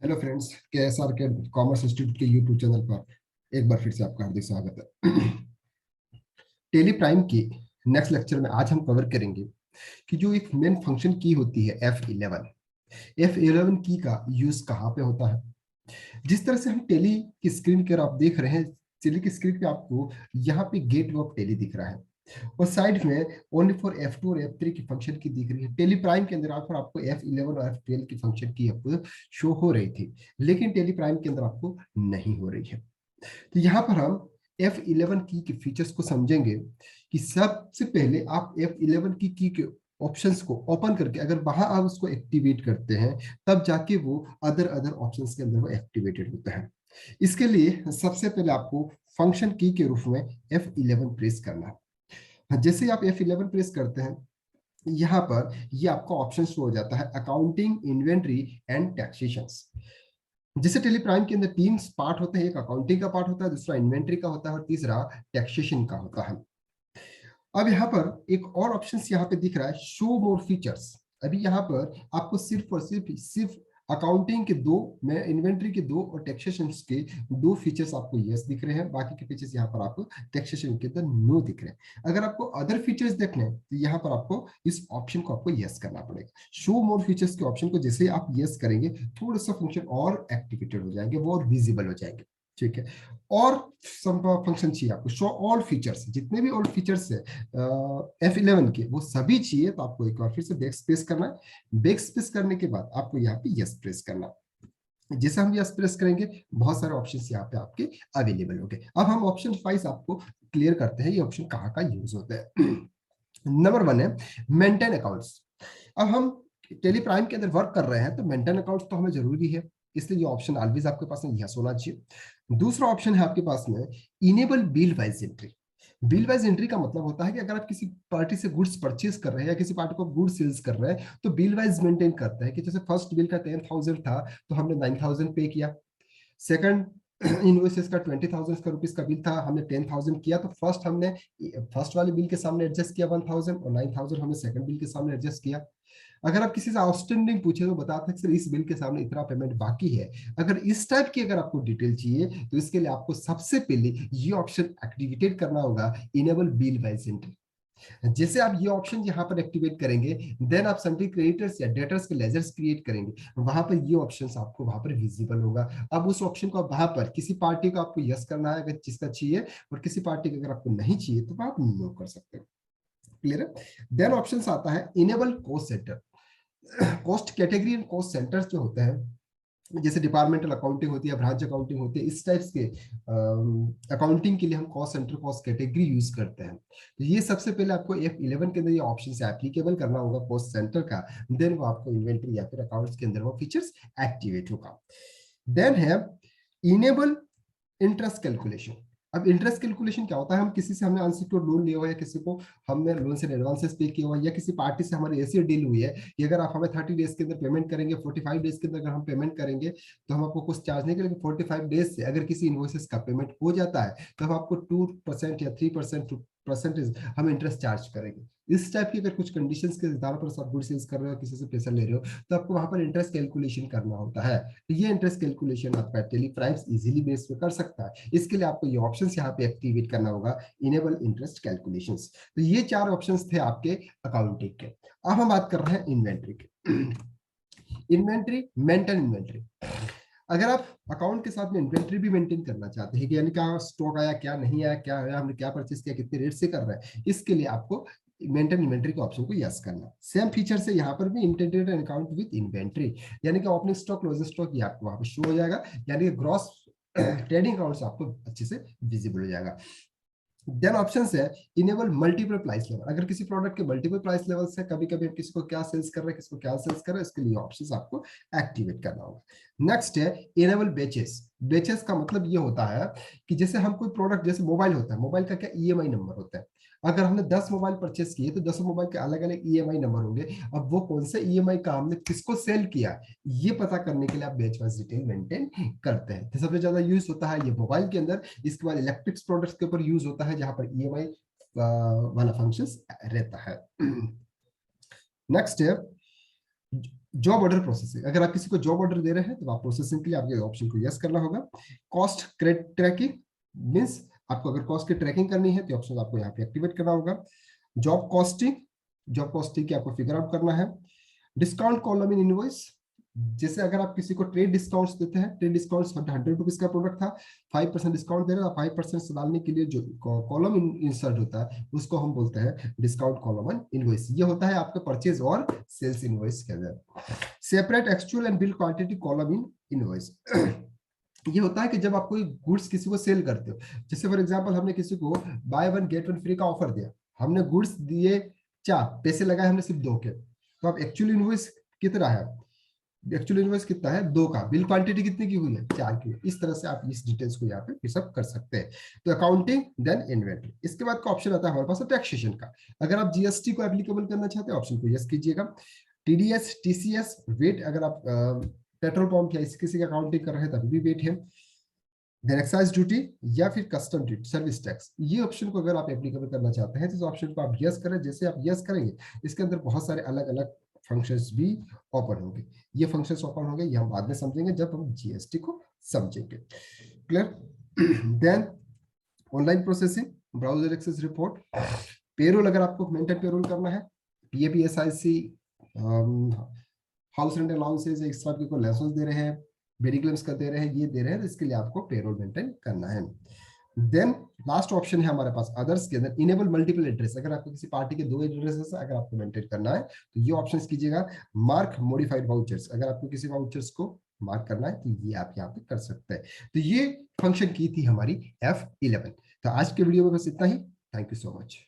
Hello friends, KSR के commerce institute के YouTube channel पर एक बार फिर से आपका हार्दिक स्वागत है। टेली प्राइम की नेक्स्ट लेक्चर में आज हम कवर करेंगे कि जो एक मेन फंक्शन की होती है F11 की का यूज कहाँ पे होता है। जिस तरह से हम टेली की स्क्रीन पर आप देख रहे हैं, टेली की स्क्रीन पे आपको यहाँ पे गेट ऑफ टेली दिख रहा है और साइड में ओनली फॉर F2 और F3 की फंक्शन की दिख रही है। टेली प्राइम के अंदर आपको F11 और F12 की फंक्शन की आपको शो हो रही थी, लेकिन टेली प्राइम के अंदर आपको नहीं हो रही है। तो यहाँ पर हम F11 की के फीचर्स को समझेंगे कि सबसे पहले आप F11 की के ऑप्शंस को ओपन करके अगर वहां आप उसको एक्टिवेट करते हैं, तब जाके वो अदर अदर ऑप्शंस के अंदर वो एक्टिवेटेड होता है। इसके लिए सबसे पहले आपको फंक्शन की के रूप में F11 प्रेस करना है। जैसे ही आप F11 प्रेस करते हैं, यहाँ पर ये आपका ऑप्शन शो हो जाता है, अकाउंटिंग, इन्वेंट्री एंड टैक्सेशन। जैसे टेली प्राइम के अंदर तीन पार्ट होते हैं, एक अकाउंटिंग का पार्ट होता है, दूसरा इन्वेंट्री का होता है और तीसरा टैक्सेशन का होता है। अब यहाँ पर एक और ऑप्शन यहाँ पे दिख रहा है, शो मोर फीचर्स। अभी यहाँ पर आपको सिर्फ और सिर्फ अकाउंटिंग के दो, में इन्वेंट्री के दो और टैक्सेशन के दो फीचर्स आपको यस दिख रहे हैं, बाकी के फीचर्स यहाँ पर आपको टैक्सेशन के अंदर नो दिख रहे हैं। अगर आपको अदर फीचर्स देखने हैं तो यहाँ पर आपको इस ऑप्शन को आपको यस करना पड़ेगा। शो मोर फीचर्स के ऑप्शन को जैसे आप यस करेंगे, थोड़ा सा फंक्शन और एक्टिवेटेड हो जाएंगे, वो और विजिबल हो जाएंगे। ठीक है। और फंक्शन चाहिए आपको, शो ऑल फीचर्स, जितने भी ऑल फीचर्स है F11 के, वो सभी चाहिए। तो आपको एक बार फिर से बैक स्पेस करना है। बैक स्पेस करने के बाद आपको यहाँ पे यस प्रेस करना है। जैसे हम यस प्रेस करेंगे, बहुत सारे ऑप्शंस यहाँ पे आपके अवेलेबल हो गए। अब हम ऑप्शन वाइज आपको क्लियर करते हैं ये ऑप्शन कहाँ का यूज होता है। नंबर 1 है मेंटेन अकाउंट्स। अब हम टेली प्राइम के अंदर वर्क कर रहे हैं तो मेंटेन अकाउंट्स तो हमें जरूरी है, इसलिए ये ऑप्शन ऑलवेज आपके पास में यस होना चाहिए। दूसरा ऑप्शन है आपके पास में enable bill wise entry. Bill wise entry का मतलब होता है कि अगर आप किसी पार्टी से गुड्स परचेज कर रहे हैं या किसी पार्टी को गुड्स सेल्स कर रहे हैं, तो बिल वाइज मेंटेन करता है कि जैसे फर्स्ट बिल का 10,000 था तो हमने 9,000 पे किया। सेकंड इनवॉइसेस का 20,000 का रुपीज का बिल था, हमने 10,000 किया, तो फर्स्ट वाले बिल के सामने एडजस्ट किया 1,000 और 9,000 हमने सेकंड बिल के सामने एडजस्ट किया। अगर आप किसी से आउटस्टैंडिंग पूछे तो बताता है कि सर इस बिल के सामने इतना पेमेंट बाकी है। अगर इस टाइप की अगर आपको डिटेल चाहिए तो इसके लिए आपको सबसे पहले ये ऑप्शन एक्टिवेट करना होगा, इनेबल बिल वाइज एंट्री। जैसे आप ये ऑप्शन यहाँ पर एक्टिवेट करेंगे, देन आप सन्ड्री क्रेडिटर्स या डेटर्स के लेजर्स क्रिएट करेंगे, वहां पर ये ऑप्शन आपको वहां पर विजिबल होगा। अब उस ऑप्शन को वहां पर किसी पार्टी को आपको यस करना है अगर जिसका चाहिए, और किसी पार्टी का अगर आपको नहीं चाहिए तो आप नो कर सकते हैं। क्लियर है। देन ऑप्शन आता है enable cost centre. Cost category and cost centres जो होते हैं, जैसे डिपार्टमेंटल अकाउंटिंग होती है, ब्रांच अकाउंटिंग होती है, इस टाइप्स के अकाउंटिंग के लिए हम cost centre, cost category use करते हैं। तो ये सबसे पहले आपको F11 के अंदर ये ऑप्शन से एप्लीकेबल करना होगा कॉस्ट सेंटर का, देन वो आपको इन्वेंटरी या फिर अकाउंट्स के अंदर वो फीचर्स एक्टिवेट होगा। देन है इनेबल इंटरेस्ट कैलकुलेशन। अब इंटरेस्ट कैलकुलेशन क्या होता है, हम किसी से हमने अनसिक्योर्ड लोन लिया हुआ है, किसी को हमने लोन से एडवांसेस पे किया हुआ है, या किसी पार्टी से हमारी ऐसी डील हुई है कि अगर आप हमें 30 डेज के अंदर पेमेंट करेंगे, 45 डेज के अंदर अगर हम पेमेंट करेंगे तो हम आपको कुछ चार्ज नहीं करेंगे। 45 डेज से अगर किसी इनवॉइसेस का पेमेंट हो जाता है तो हम आपको 2% या 3% परसेंटेज हम इंटरेस्ट चार्ज करेंगे। इस टाइप की अगर कुछ कंडीशंस के आधार पर आप गुड सेल्स कर रहे हो, किसी से पैसा ले रहे हो, तो आपको वहां पर इंटरेस्ट कैलकुलेशन करना होता है। तो ये इंटरेस्ट कैलकुलेशन आपका टेली प्राइम्स इजीली बेस पे कर सकता है। इसके लिए आपको ये ऑप्शंस यहाँ पे एक्टिवेट करना होगा, इनेबल इंटरेस्ट कैलकुलेशंस। तो ये चार ऑप्शंस थे आपके अकाउंटिंग के। अब हम बात कर रहे हैं इन्वेंट्री के। Inventory, maintain inventory. अगर आप अकाउंट के साथ में इन्वेंट्री भी मेंटेन करना चाहते हैं कि यानी क्या स्टॉक आया, क्या नहीं आया, क्या आया, हमने क्या परचेस किया, कितने रेट से कर रहे हैं, इसके लिए आपको मेंटेन इन्वेंट्री के ऑप्शन को यस करना। सेम फीचर से यहाँ पर भी इंटीग्रेटेड अकाउंट विद इन्वेंट्री, यानी कि ओपनिंग स्टॉक, क्लोजिंग स्टॉक, ये आपको वहां पर शो हो जाएगा, यानी कि ग्रॉस ट्रेडिंग अकाउंट्स आपको अच्छे से विजिबल हो जाएगा। देन ऑप्शन है इनेबल मल्टीपल प्राइस लेवल। अगर किसी प्रोडक्ट के मल्टीपल प्राइस लेवल से कभी कभी किसी को क्या सेल्स कर रहे हैं, किसी को क्या सेल्स कर रहे हैं, इसके लिए ऑप्शंस आपको एक्टिवेट करना होगा। नेक्स्ट है इनेबल बेचेस। बेचेस का मतलब ये होता है कि जैसे हम कोई प्रोडक्ट, जैसे मोबाइल होता है, मोबाइल का क्या ईएमआई नंबर होता है। अगर हमने 10 मोबाइल परचेस किए तो 10 मोबाइल के अलग अलग ईएमआई नंबर होंगे। अब वो कौन से ईएमआई का हमने किसको सेल किया, ये पता करने के लिए आप बेच वाइज डिटेल मेंटेन करते हैं। तो सबसे ज्यादा यूज होता है ये मोबाइल के अंदर। इसके बाद इलेक्ट्रिक्स प्रोडक्ट्स के ऊपर यूज होता है, जहां पर ईएमआई वाला फंक्शन रहता है। नेक्स्ट है जॉब ऑर्डर प्रोसेसिंग, अगर आप किसी को जॉब ऑर्डर दे रहे हैं तो आप प्रोसेसिंग के लिए आपके ऑप्शन को यस करना होगा। कॉस्ट ट्रैकिंग मीन्स आपको अगर कॉस्ट की ट्रैकिंग करनी है तो ऑप्शन आपको यहाँ पे एक्टिवेट करना होगा। जॉब कॉस्टिंग, जॉब कॉस्टिंग की आपको फिगर आउट करना है। डिस्काउंट कॉलम इन इनवॉइस, जैसे अगर आप किसी को ट्रेड डिस्काउंट्स देते हैं, ट्रेड डिस्काउंट्स 100 रुपीज का प्रोडक्ट था, 5% डिस्काउंट दे रहे हैं, 5% डालने के लिए जो कॉलम इंसर्ट होता है उसको हम बोलते हैं डिस्काउंट कॉलम इन इनवॉइस। ये होता है आपके परचेज और सेल्स इनवॉइस के अंदर। Separate actual and bill quantity column in invoice ये होता है कि जब आप कोई गुड्स किसी को सेल करते हो, जैसे फॉर एग्जांपल हमने किसी को by one get one free का ऑफर दिया, हमने गुड्स दिए 4, पैसे लगाए हमने सिर्फ 2 के, तो अब एक्चुअल इनवॉइस कितना है, एक्चुअल इनवॉइस कितना है 2 का, बिल क्वांटिटी कितनी की हुई है 4 की। इस तरह से आप इस डिटेल्स को यहाँ पे फिशअप कर सकते हैं। तो अकाउंटिंग देन इन्वेंटरी। इसके बाद का ऑप्शन आता है हमारे पास टैक्सेशन का। अगर आप जीएसटी को एप्लीकेबल करना चाहते हैं ऑप्शन को यस कीजिएगा। टीडीएस, टीसीएस, वेट, अगर आप पेट्रोल पंप या इस किसी का अकाउंटिंग कर रहे हैं तभी भी वेट है। देन एक्साइज ड्यूटी या फिर कस्टम ड्यूटी, सर्विस टैक्स, ये ऑप्शन को अगर आप एप्लीकेबल करना चाहते हैं तो इस ऑप्शन को आप यस करें। जैसे आप यस करेंगे इसके अंदर बहुत सारे अलग अलग फंक्शंस भी ओपन होंगे। ये फंक्शंस ओपन होंगे ये हम बाद में समझेंगे जब हम जीएसटी को समझेंगे। Clear. Then online processing, browser access report, payroll, अगर आपको मेंटेन पेरोल करना है, PF, ESIC, house rent allowances, extra आपको लाइसेंस दे रहे हैं, मेडिक्लेम्स का दे रहे हैं, ये दे रहे हैं, तो इसके लिए आपको पेरोल मेंटेन करना है। देन लास्ट ऑप्शन है हमारे पास अदर्स के अंदर इनेबल मल्टीपल एड्रेस, अगर आपको किसी पार्टी के 2 एड्रेसेस अगर आपको मेंटेन करना है तो ये ऑप्शन कीजिएगा। मार्क मॉडिफाइड वाउचर्स, अगर आपको किसी वाउचर्स को मार्क करना है तो ये आप यहाँ पे कर सकते हैं। तो ये फंक्शन की थी हमारी F11। तो आज के वीडियो में बस इतना ही। Thank you so much.